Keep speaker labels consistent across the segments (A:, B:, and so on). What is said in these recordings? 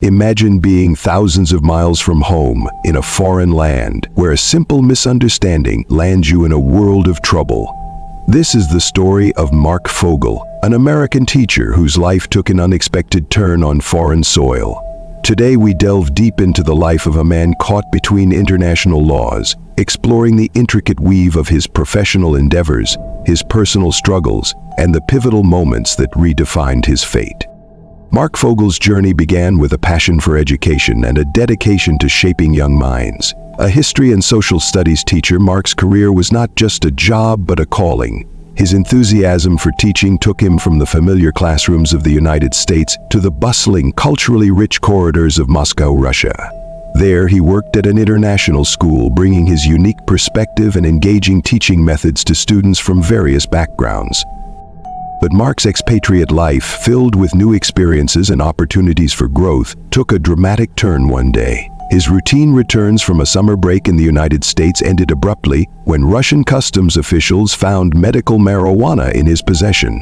A: Imagine being thousands of miles from home in a foreign land where a simple misunderstanding lands you in a world of trouble. This is the story of Marc Fogel, an American teacher whose life took an unexpected turn on foreign soil. Today we delve deep into the life of a man caught between international laws, exploring the intricate weave of his professional endeavors, his personal struggles, and the pivotal moments that redefined his fate. Marc Fogel's journey began with a passion for education and a dedication to shaping young minds. A history and social studies teacher, Marc's career was not just a job but a calling. His enthusiasm for teaching took him from the familiar classrooms of the United States to the bustling, culturally rich corridors of Moscow, Russia. There, he worked at an international school, bringing his unique perspective and engaging teaching methods to students from various backgrounds. But Marc's expatriate life, filled with new experiences and opportunities for growth, took a dramatic turn one day. His routine returns from a summer break in the United States ended abruptly when Russian customs officials found medical marijuana in his possession,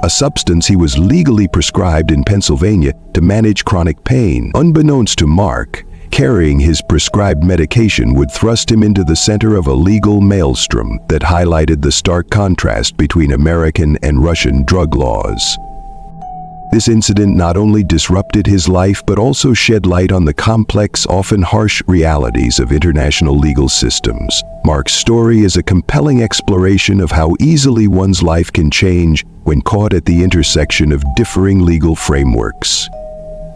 A: a substance he was legally prescribed in Pennsylvania to manage chronic pain. Unbeknownst to Marc, carrying his prescribed medication would thrust him into the center of a legal maelstrom that highlighted the stark contrast between American and Russian drug laws. This incident not only disrupted his life but also shed light on the complex, often harsh realities of international legal systems. Marc's story is a compelling exploration of how easily one's life can change when caught at the intersection of differing legal frameworks.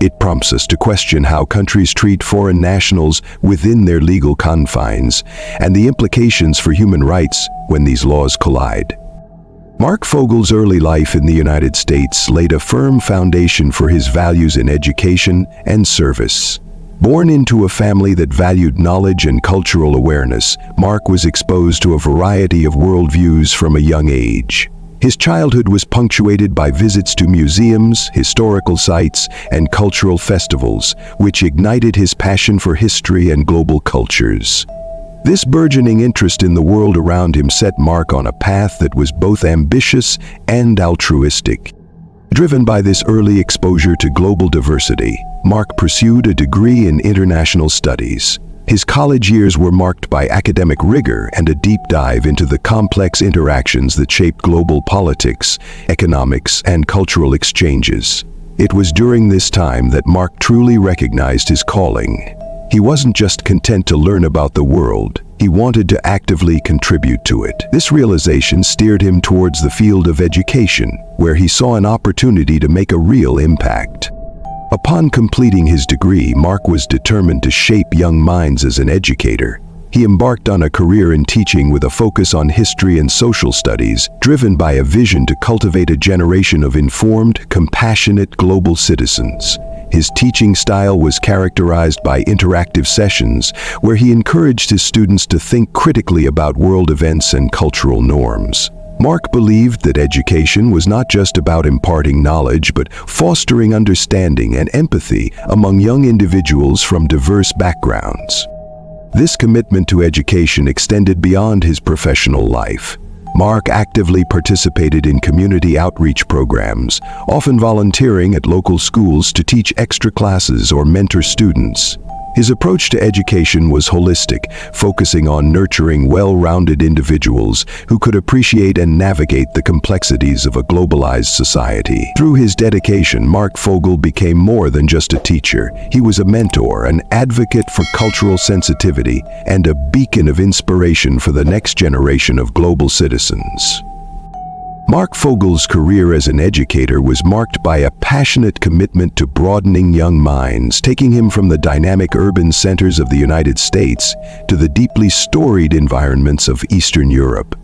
A: It prompts us to question how countries treat foreign nationals within their legal confines and the implications for human rights when these laws collide. Marc Fogel's early life in the United States laid a firm foundation for his values in education and service. Born into a family that valued knowledge and cultural awareness, Marc was exposed to a variety of worldviews from a young age. His childhood was punctuated by visits to museums, historical sites, and cultural festivals, which ignited his passion for history and global cultures. This burgeoning interest in the world around him set Marc on a path that was both ambitious and altruistic. Driven by this early exposure to global diversity, Marc pursued a degree in international studies. His college years were marked by academic rigor and a deep dive into the complex interactions that shaped global politics, economics, and cultural exchanges. It was during this time that Marc truly recognized his calling. He wasn't just content to learn about the world, he wanted to actively contribute to it. This realization steered him towards the field of education, where he saw an opportunity to make a real impact. Upon completing his degree, Marc was determined to shape young minds as an educator. He embarked on a career in teaching with a focus on history and social studies, driven by a vision to cultivate a generation of informed, compassionate global citizens. His teaching style was characterized by interactive sessions, where he encouraged his students to think critically about world events and cultural norms. Marc believed that education was not just about imparting knowledge, but fostering understanding and empathy among young individuals from diverse backgrounds. This commitment to education extended beyond his professional life. Marc actively participated in community outreach programs, often volunteering at local schools to teach extra classes or mentor students. His approach to education was holistic, focusing on nurturing well-rounded individuals who could appreciate and navigate the complexities of a globalized society. Through his dedication, Marc Fogel became more than just a teacher. He was a mentor, an advocate for cultural sensitivity, and a beacon of inspiration for the next generation of global citizens. Marc Fogel's career as an educator was marked by a passionate commitment to broadening young minds, taking him from the dynamic urban centers of the United States to the deeply storied environments of Eastern Europe.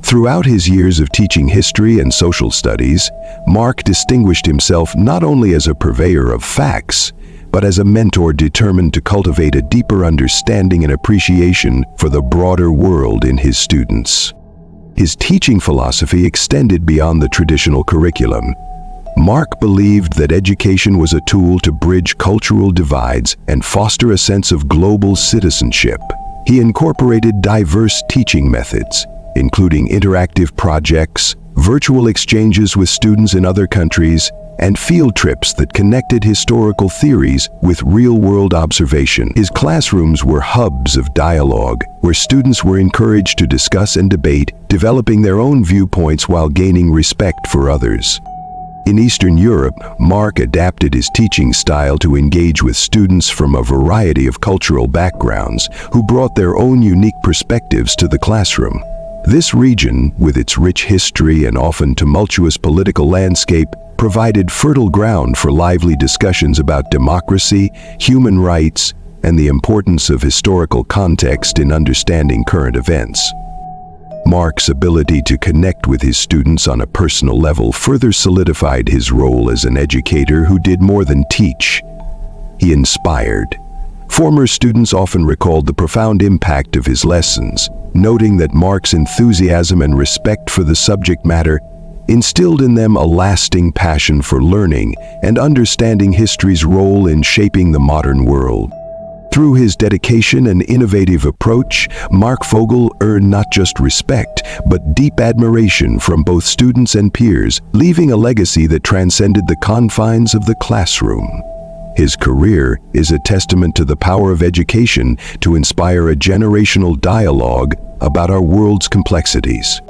A: Throughout his years of teaching history and social studies, Marc distinguished himself not only as a purveyor of facts, but as a mentor determined to cultivate a deeper understanding and appreciation for the broader world in his students. His teaching philosophy extended beyond the traditional curriculum. Marc believed that education was a tool to bridge cultural divides and foster a sense of global citizenship. He incorporated diverse teaching methods, including interactive projects, virtual exchanges with students in other countries, and field trips that connected historical theories with real-world observation. His classrooms were hubs of dialogue, where students were encouraged to discuss and debate, developing their own viewpoints while gaining respect for others. In Eastern Europe, Marc adapted his teaching style to engage with students from a variety of cultural backgrounds who brought their own unique perspectives to the classroom. This region, with its rich history and often tumultuous political landscape, provided fertile ground for lively discussions about democracy, human rights, and the importance of historical context in understanding current events. Marc's ability to connect with his students on a personal level further solidified his role as an educator who did more than teach. He inspired. Former students often recalled the profound impact of his lessons, noting that Marc's enthusiasm and respect for the subject matter instilled in them a lasting passion for learning and understanding history's role in shaping the modern world. Through his dedication and innovative approach, Marc Fogel earned not just respect, but deep admiration from both students and peers, leaving a legacy that transcended the confines of the classroom. His career is a testament to the power of education to inspire a generational dialogue about our world's complexities.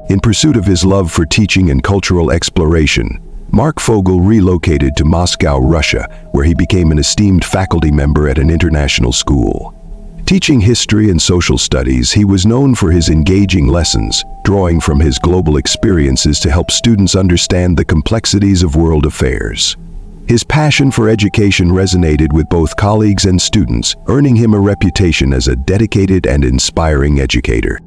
A: In pursuit of his love for teaching and cultural exploration, Marc Fogel relocated to Moscow, Russia, where he became an esteemed faculty member at an international school. Teaching history and social studies, he was known for his engaging lessons, drawing from his global experiences to help students understand the complexities of world affairs. His passion for education resonated with both colleagues and students, earning him a reputation as a dedicated and inspiring educator.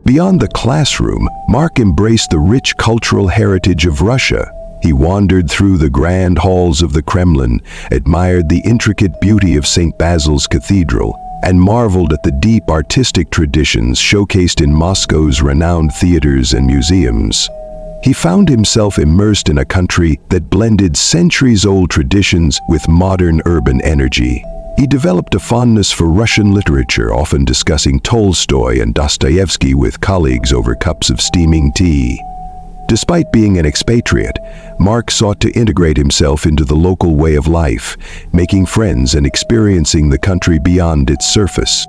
A: Beyond the classroom, Marc embraced the rich cultural heritage of Russia. He wandered through the grand halls of the Kremlin, admired the intricate beauty of St. Basil's Cathedral, and marveled at the deep artistic traditions showcased in Moscow's renowned theaters and museums. He found himself immersed in a country that blended centuries-old traditions with modern urban energy. He developed a fondness for Russian literature, often discussing Tolstoy and Dostoevsky with colleagues over cups of steaming tea. Despite being an expatriate, Marc sought to integrate himself into the local way of life, making friends and experiencing the country beyond its surface.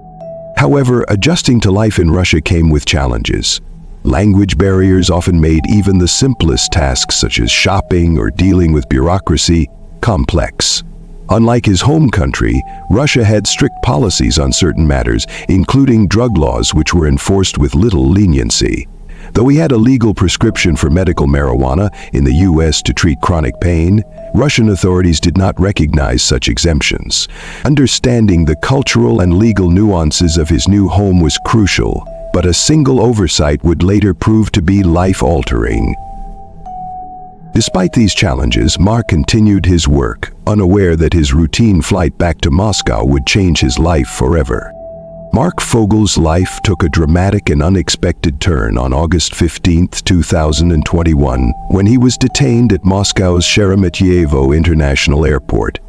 A: However, adjusting to life in Russia came with challenges. Language barriers often made even the simplest tasks, such as shopping or dealing with bureaucracy, complex. Unlike his home country, Russia had strict policies on certain matters, including drug laws which were enforced with little leniency. Though he had a legal prescription for medical marijuana in the U.S. to treat chronic pain, Russian authorities did not recognize such exemptions. Understanding the cultural and legal nuances of his new home was crucial, but a single oversight would later prove to be life-altering. Despite these challenges, Marc continued his work, unaware that his routine flight back to Moscow would change his life forever. Marc Fogel's life took a dramatic and unexpected turn on August 15, 2021, when he was detained at Moscow's Sheremetyevo International Airport.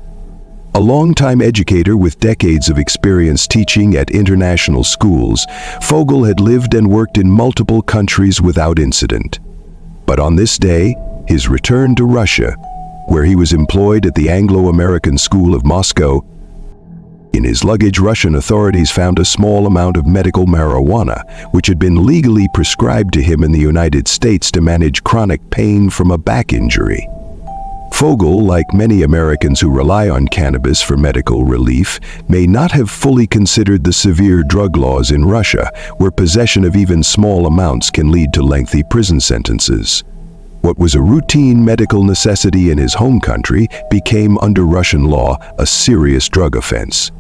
A: A longtime educator with decades of experience teaching at international schools, Fogel had lived and worked in multiple countries without incident. But on this day, his return to Russia, where he was employed at the Anglo-American School of Moscow. In his luggage, Russian authorities found a small amount of medical marijuana, which had been legally prescribed to him in the United States to manage chronic pain from a back injury. Fogel, like many Americans who rely on cannabis for medical relief, may not have fully considered the severe drug laws in Russia, where possession of even small amounts can lead to lengthy prison sentences. What was a routine medical necessity in his home country became, under Russian law, a serious drug offense.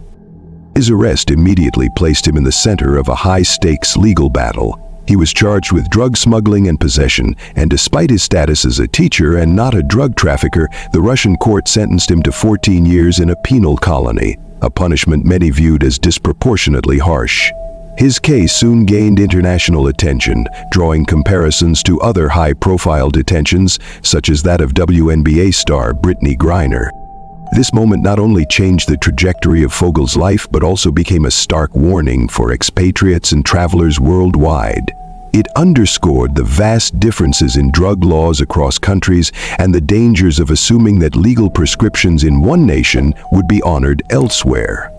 A: His arrest immediately placed him in the center of a high-stakes legal battle. He was charged with drug smuggling and possession, and despite his status as a teacher and not a drug trafficker, the Russian court sentenced him to 14 years in a penal colony, a punishment many viewed as disproportionately harsh. His case soon gained international attention, drawing comparisons to other high-profile detentions, such as that of WNBA star Brittney Griner. This moment not only changed the trajectory of Fogel's life, but also became a stark warning for expatriates and travelers worldwide. It underscored the vast differences in drug laws across countries and the dangers of assuming that legal prescriptions in one nation would be honored elsewhere.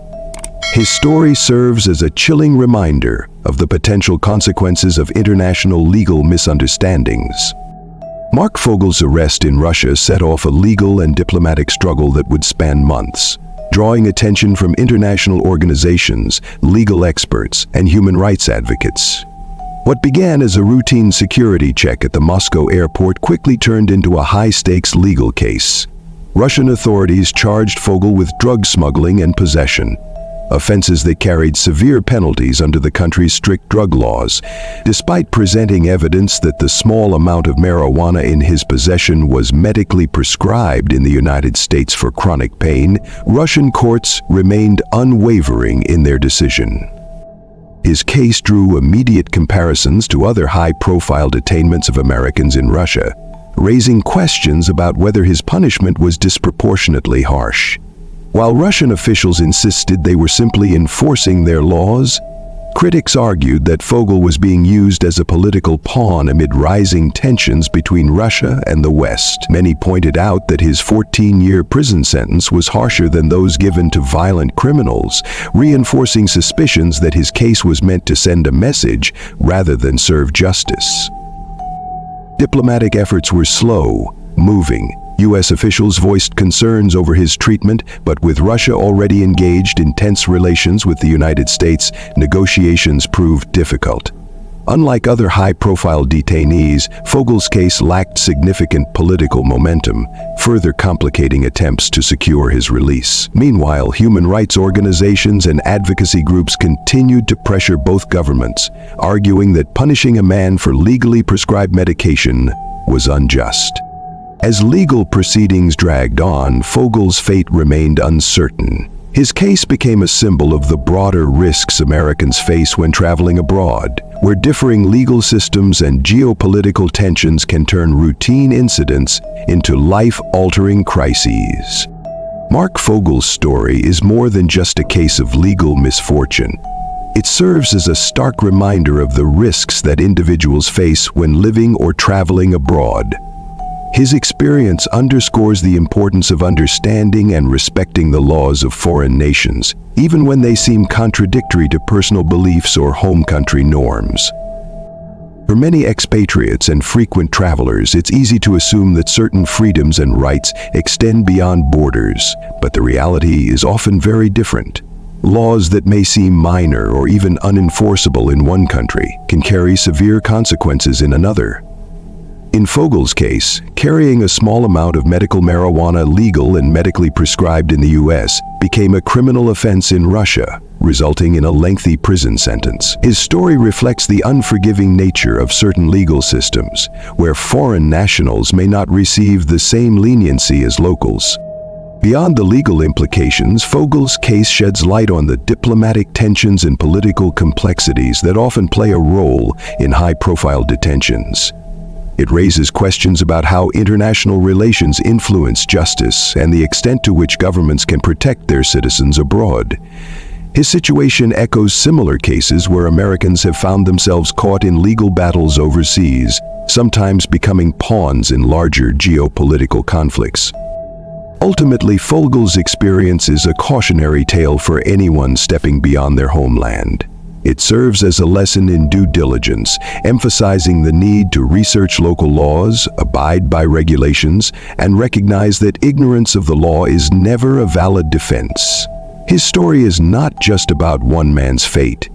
A: His story serves as a chilling reminder of the potential consequences of international legal misunderstandings. Marc Fogel's arrest in Russia set off a legal and diplomatic struggle that would span months, drawing attention from international organizations, legal experts, and human rights advocates. What began as a routine security check at the Moscow airport quickly turned into a high-stakes legal case. Russian authorities charged Fogel with drug smuggling and possession, offenses that carried severe penalties under the country's strict drug laws. Despite presenting evidence that the small amount of marijuana in his possession was medically prescribed in the United States for chronic pain, Russian courts remained unwavering in their decision. His case drew immediate comparisons to other high-profile detainments of Americans in Russia, raising questions about whether his punishment was disproportionately harsh. While Russian officials insisted they were simply enforcing their laws, critics argued that Fogel was being used as a political pawn amid rising tensions between Russia and the West. Many pointed out that his 14-year prison sentence was harsher than those given to violent criminals, reinforcing suspicions that his case was meant to send a message rather than serve justice. Diplomatic efforts were slow moving. U.S. officials voiced concerns over his treatment, but with Russia already engaged in tense relations with the United States, negotiations proved difficult. Unlike other high-profile detainees, Fogel's case lacked significant political momentum, further complicating attempts to secure his release. Meanwhile, human rights organizations and advocacy groups continued to pressure both governments, arguing that punishing a man for legally prescribed medication was unjust. As legal proceedings dragged on, Fogel's fate remained uncertain. His case became a symbol of the broader risks Americans face when traveling abroad, where differing legal systems and geopolitical tensions can turn routine incidents into life-altering crises. Marc Fogel's story is more than just a case of legal misfortune. It serves as a stark reminder of the risks that individuals face when living or traveling abroad. His experience underscores the importance of understanding and respecting the laws of foreign nations, even when they seem contradictory to personal beliefs or home country norms. For many expatriates and frequent travelers, it's easy to assume that certain freedoms and rights extend beyond borders, but the reality is often very different. Laws that may seem minor or even unenforceable in one country can carry severe consequences in another. In Fogel's case, carrying a small amount of medical marijuana legal and medically prescribed in the U.S. became a criminal offense in Russia, resulting in a lengthy prison sentence. His story reflects the unforgiving nature of certain legal systems, where foreign nationals may not receive the same leniency as locals. Beyond the legal implications, Fogel's case sheds light on the diplomatic tensions and political complexities that often play a role in high-profile detentions. It raises questions about how international relations influence justice and the extent to which governments can protect their citizens abroad. His situation echoes similar cases where Americans have found themselves caught in legal battles overseas, sometimes becoming pawns in larger geopolitical conflicts. Ultimately, Fogel's experience is a cautionary tale for anyone stepping beyond their homeland. It serves as a lesson in due diligence, emphasizing the need to research local laws, abide by regulations, and recognize that ignorance of the law is never a valid defense. His story is not just about one man's fate.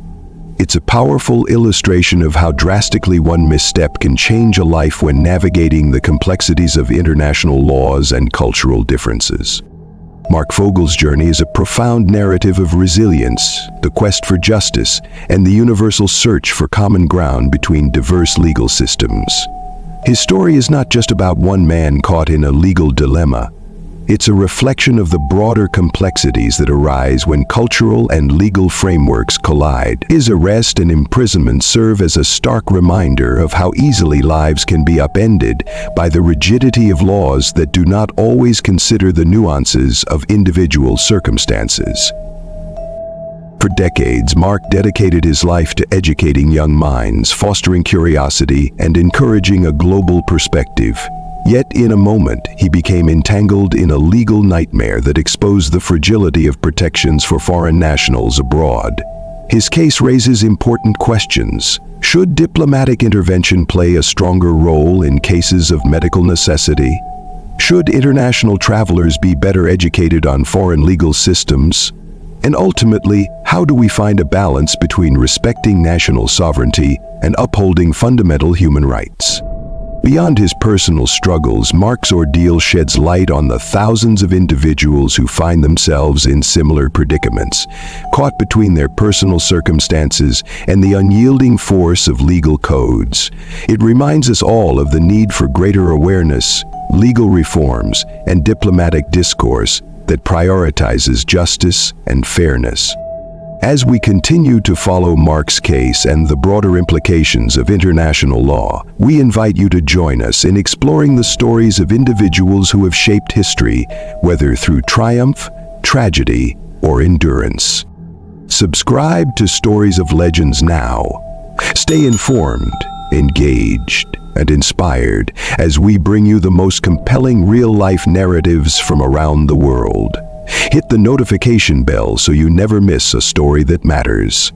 A: It's a powerful illustration of how drastically one misstep can change a life when navigating the complexities of international laws and cultural differences. Marc Fogel's journey is a profound narrative of resilience, the quest for justice, and the universal search for common ground between diverse legal systems. His story is not just about one man caught in a legal dilemma. It's a reflection of the broader complexities that arise when cultural and legal frameworks collide. His arrest and imprisonment serve as a stark reminder of how easily lives can be upended by the rigidity of laws that do not always consider the nuances of individual circumstances. For For decades, Marc dedicated his life to educating young minds, fostering curiosity, and encouraging a global perspective. Yet, in a moment, he became entangled in a legal nightmare that exposed the fragility of protections for foreign nationals abroad. His case raises important questions. Should diplomatic intervention play a stronger role in cases of medical necessity? Should international travelers be better educated on foreign legal systems? And ultimately, how do we find a balance between respecting national sovereignty and upholding fundamental human rights? Beyond his personal struggles, Marc's ordeal sheds light on the thousands of individuals who find themselves in similar predicaments, caught between their personal circumstances and the unyielding force of legal codes. It reminds us all of the need for greater awareness, legal reforms, and diplomatic discourse that prioritizes justice and fairness. As we continue to follow Marc's case and the broader implications of international law, we invite you to join us in exploring the stories of individuals who have shaped history, whether through triumph, tragedy, or endurance. Subscribe to Stories of Legends now. Stay informed, engaged, and inspired as we bring you the most compelling real-life narratives from around the world. Hit the notification bell so you never miss a story that matters.